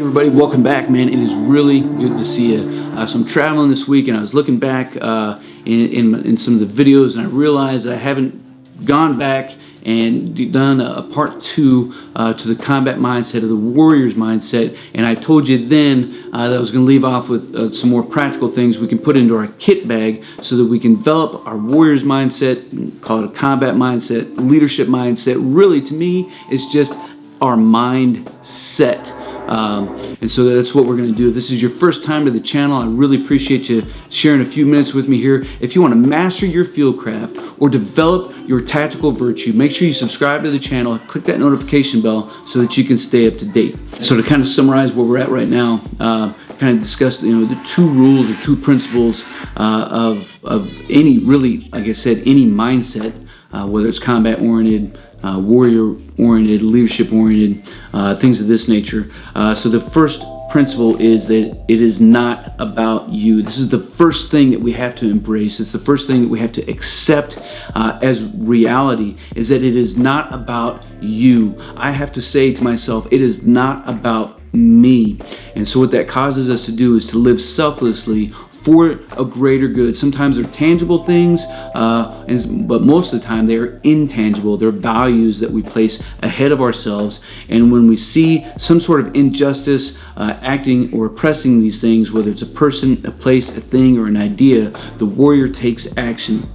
Everybody, welcome back, man. It is really good to see you. So I'm traveling this week, and I was looking back in some of the videos, and I realized I haven't gone back and done a part 2 to the combat mindset, of the warrior's mindset. And I told you then that I was going to leave off with some more practical things we can put into our kit bag so that we can develop our warrior's mindset, call it a combat mindset, leadership mindset. Really, to me, it's just our mindset. And so that's what we're going to do. If this is your first time to the channel, I really appreciate you sharing a few minutes with me here. If you want to master your fieldcraft or develop your tactical virtue, make sure you subscribe to the channel, click that notification bell so that you can stay up to date. So to kind of summarize where we're at right now, kind of discussed, the 2 rules or 2 principles of any, really, like I said, any mindset, whether it's combat oriented, warrior oriented, leadership oriented, things of this nature. So the first principle is that it is not about you. This is the first thing that we have to embrace. It's the first thing that we have to accept as reality, is that it is not about you. I have to say to myself, it is not about me. And so what that causes us to do is to live selflessly for a greater good. Sometimes they're tangible things, but most of the time they're intangible. They're values that we place ahead of ourselves. And when we see some sort of injustice acting or oppressing these things, whether it's a person, a place, a thing, or an idea, the warrior takes action.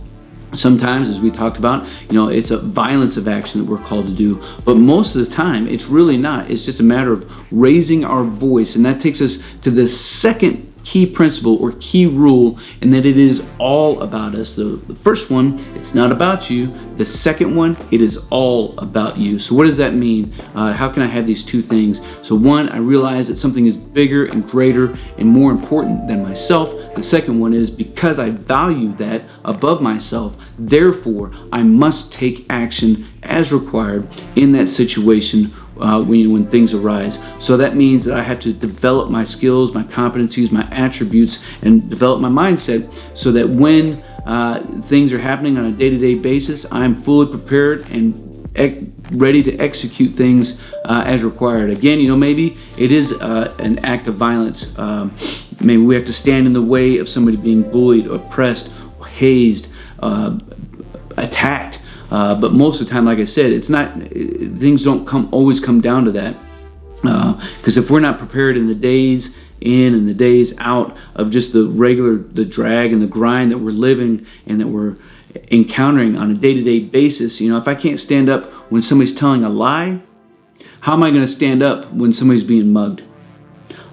Sometimes, as we talked about, it's a violence of action that we're called to do. But most of the time, it's really not. It's just a matter of raising our voice. And that takes us to the second key principle or key rule, and that it is all about us. The first one, it's not about you. The second one, it is all about you. So what does that mean? How can I have these 2 things? So one, I realize that something is bigger and greater and more important than myself. The second one is because I value that above myself, therefore I must take action as required in that situation when things arise. So that means that I have to develop my skills, my competencies, my attributes, and develop my mindset so that when things are happening on a day-to-day basis, I'm fully prepared and ready to execute things as required. Again, maybe it is an act of violence. Maybe we have to stand in the way of somebody being bullied, oppressed, hazed, attacked. But most of the time, like I said, it's not. Things don't always come down to that. Because if we're not prepared in the days in and the days out of just the drag and the grind that we're living and that we're encountering on a day-to-day basis, if I can't stand up when somebody's telling a lie, how am I going to stand up when somebody's being mugged?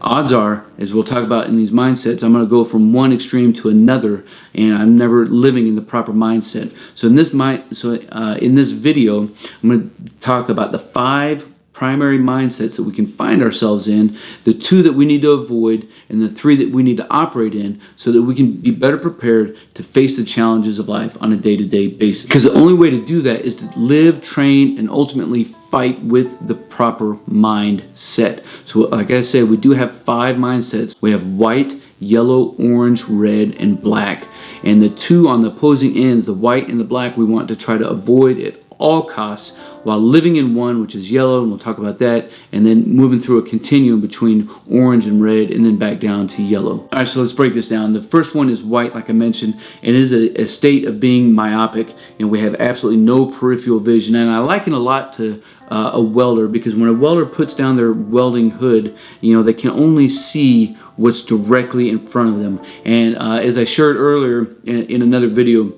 Odds are, as we'll talk about in these mindsets, I'm going to go from one extreme to another, and I'm never living in the proper mindset. So in this video, I'm going to talk about the 5 primary mindsets that we can find ourselves in, the 2 that we need to avoid, and the 3 that we need to operate in so that we can be better prepared to face the challenges of life on a day-to-day basis. Because the only way to do that is to live, train, and ultimately fight with the proper mindset. So like I said, we do have 5 mindsets. We have white, yellow, orange, red, and black. And the 2 on the opposing ends, the white and the black, we want to try to avoid at all costs, while living in one, which is yellow, and we'll talk about that, and then moving through a continuum between orange and red, and then back down to yellow. All right, so let's break this down. The first one is white, like I mentioned. It is a state of being myopic, and we have absolutely no peripheral vision. And I liken a lot to a welder, because when a welder puts down their welding hood, they can only see what's directly in front of them. And as I shared earlier in another video,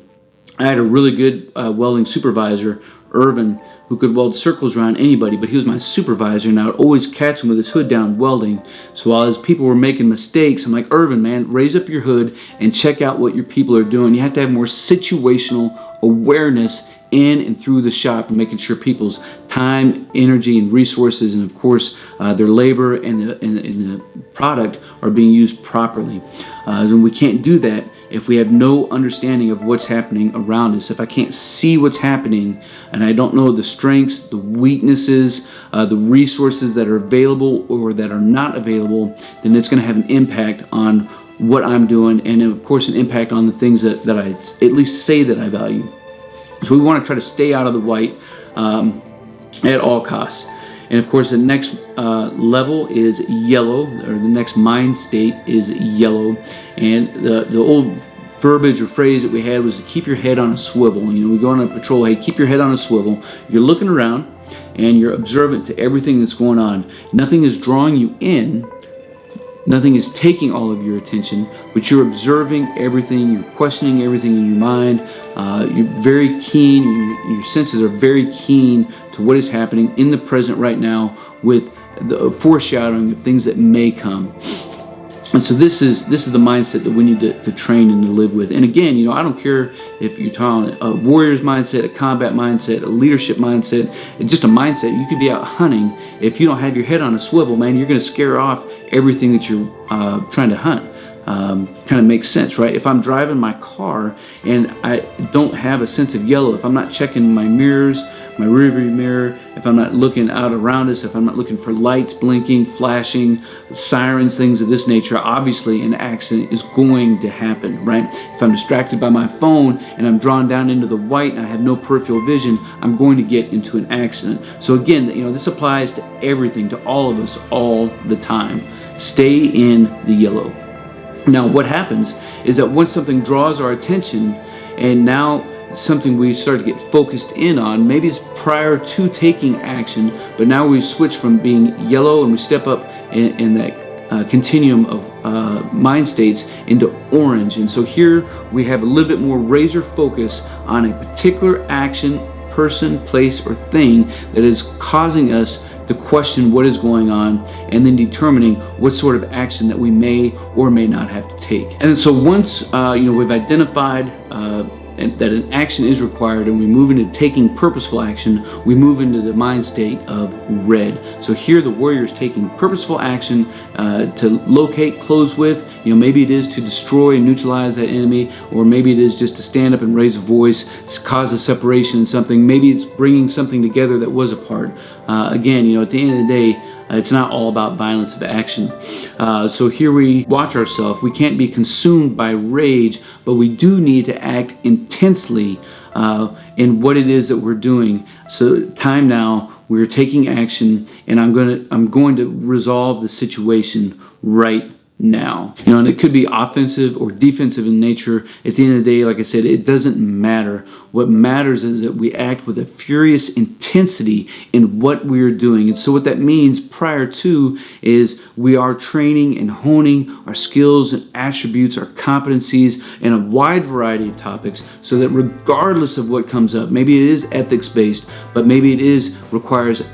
I had a really good welding supervisor, Irvin, who could weld circles around anybody, but he was my supervisor, and I would always catch him with his hood down welding. So while his people were making mistakes, I'm like, Irvin, man, raise up your hood and check out what your people are doing. You have to have more situational awareness in and through the shop, and making sure people's time, energy, and resources, and of course their labor and the product are being used properly. And we can't do that if we have no understanding of what's happening around us. If I can't see what's happening and I don't know the strengths, the weaknesses, the resources that are available or that are not available, then it's going to have an impact on what I'm doing, and of course an impact on the things that I at least say that I value. So we want to try to stay out of the white at all costs. And of course, the next level is yellow, or the next mind state is yellow. And the old verbiage or phrase that we had was to keep your head on a swivel. You know, we go on a patrol, hey, keep your head on a swivel. You're looking around and you're observant to everything that's going on. Nothing is drawing you in. Nothing is taking all of your attention, but you're observing everything, you're questioning everything in your mind. You're very keen, your senses are very keen to what is happening in the present right now, with the foreshadowing of things that may come. And so this is the mindset that we need to train and to live with. And again, you know, I don't care if you're talking a warrior's mindset, a combat mindset, a leadership mindset, just a mindset. You could be out hunting. If you don't have your head on a swivel, man, you're going to scare off everything that you're trying to hunt. Kind of makes sense, right? If I'm driving my car and I don't have a sense of yellow, if I'm not checking my mirrors, my rearview mirror, if I'm not looking out around us, if I'm not looking for lights blinking, flashing, sirens, things of this nature, obviously an accident is going to happen, right? If I'm distracted by my phone and I'm drawn down into the white and I have no peripheral vision, I'm going to get into an accident. So again, you know, this applies to everything, to all of us, all the time. Stay in the yellow. Now, what happens is that once something draws our attention, and now something we start to get focused in on, maybe it's prior to taking action, but now we switch from being yellow and we step up in that continuum of mind states into orange. And so here we have a little bit more razor focus on a particular action, person, place, or thing that is causing us to question what is going on, and then determining what sort of action that we may or may not have to take. And so once we've identified that an action is required and we move into taking purposeful action, we move into the mind state of red. So here the warrior is taking purposeful action to locate, close with. You know, maybe it is to destroy and neutralize that enemy, or maybe it is just to stand up and raise a voice, cause a separation in something. Maybe it's bringing something together that was apart. Again, you know, at the end of the day, it's not all about violence of action. So here we watch ourselves. We can't be consumed by rage, but we do need to act intensely in what it is that we're doing. So time now, we're taking action, and I'm going to resolve the situation right now. You know, and it could be offensive or defensive in nature. At the end of the day, like I said, it doesn't matter. What matters is that we act with a furious intensity in what we are doing. And so what that means prior to is we are training and honing our skills and attributes, our competencies in a wide variety of topics, so that regardless of what comes up, maybe it is ethics based, but maybe it requires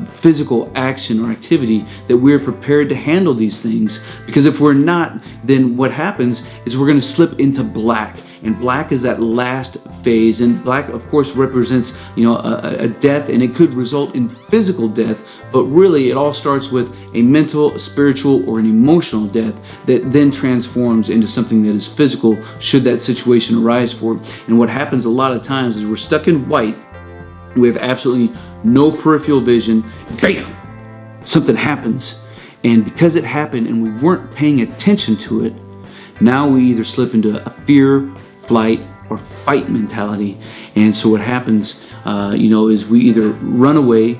physical action or activity, that we're prepared to handle these things. Because if we're not, then what happens is we're going to slip into black. And black is that last phase, and black of course represents, you know, a death, and it could result in physical death, but really it all starts with a mental, a spiritual, or an emotional death that then transforms into something that is physical should that situation arise for it. And what happens a lot of times is we're stuck in white, we have absolutely no peripheral vision, bam, something happens, and because it happened and we weren't paying attention to it, now we either slip into a fear, flight, or fight mentality. And so what happens, is we either run away,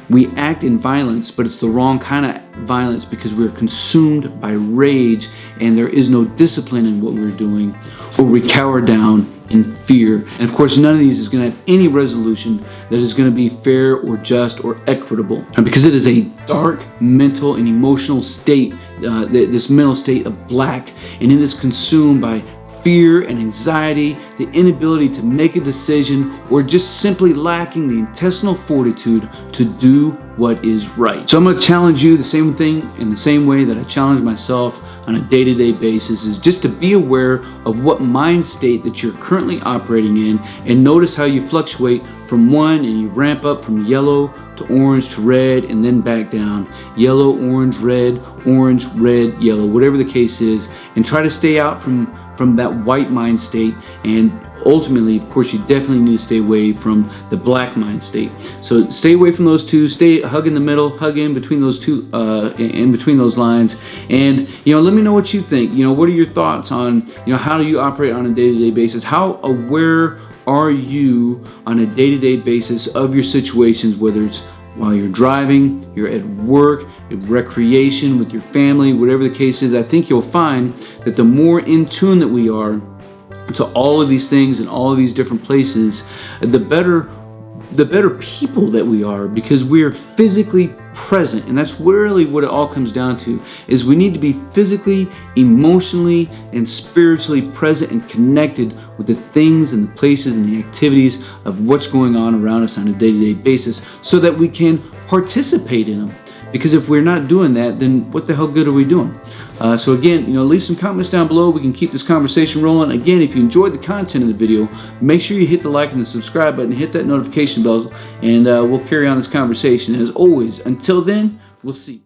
we act in violence, but it's the wrong kind of violence because we're consumed by rage and there is no discipline in what we're doing, or we cower down in fear. And of course, none of these is going to have any resolution that is going to be fair or just or equitable, because it is a dark mental and emotional state, this mental state of black, and it is consumed by fear and anxiety, the inability to make a decision, or just simply lacking the intestinal fortitude to do what is right. So I'm going to challenge you the same thing in the same way that I challenge myself on a day-to-day basis, is just to be aware of what mind state that you're currently operating in, and notice how you fluctuate from one and you ramp up from yellow to orange to red and then back down. Yellow, orange, red, yellow, whatever the case is, and try to stay out from that white mind state. And ultimately, of course, you definitely need to stay away from the black mind state. So stay away from those two, hug in the middle, hug in between those two, in between those lines. And, let me know what you think. What are your thoughts on, how do you operate on a day-to-day basis? How aware are you on a day-to-day basis of your situations, whether it's while you're driving, you're at work, at recreation with your family, whatever the case is. I think you'll find that the more in tune that we are to all of these things and all of these different places, the better people that we are, because we are physically present. And that's really what it all comes down to, is we need to be physically, emotionally, and spiritually present and connected with the things and the places and the activities of what's going on around us on a day-to-day basis, so that we can participate in them. Because if we're not doing that, then what the hell good are we doing? So again, leave some comments down below. We can keep this conversation rolling. Again, if you enjoyed the content of the video, make sure you hit the like and the subscribe button, hit that notification bell, and we'll carry on this conversation. As always, until then, we'll see you.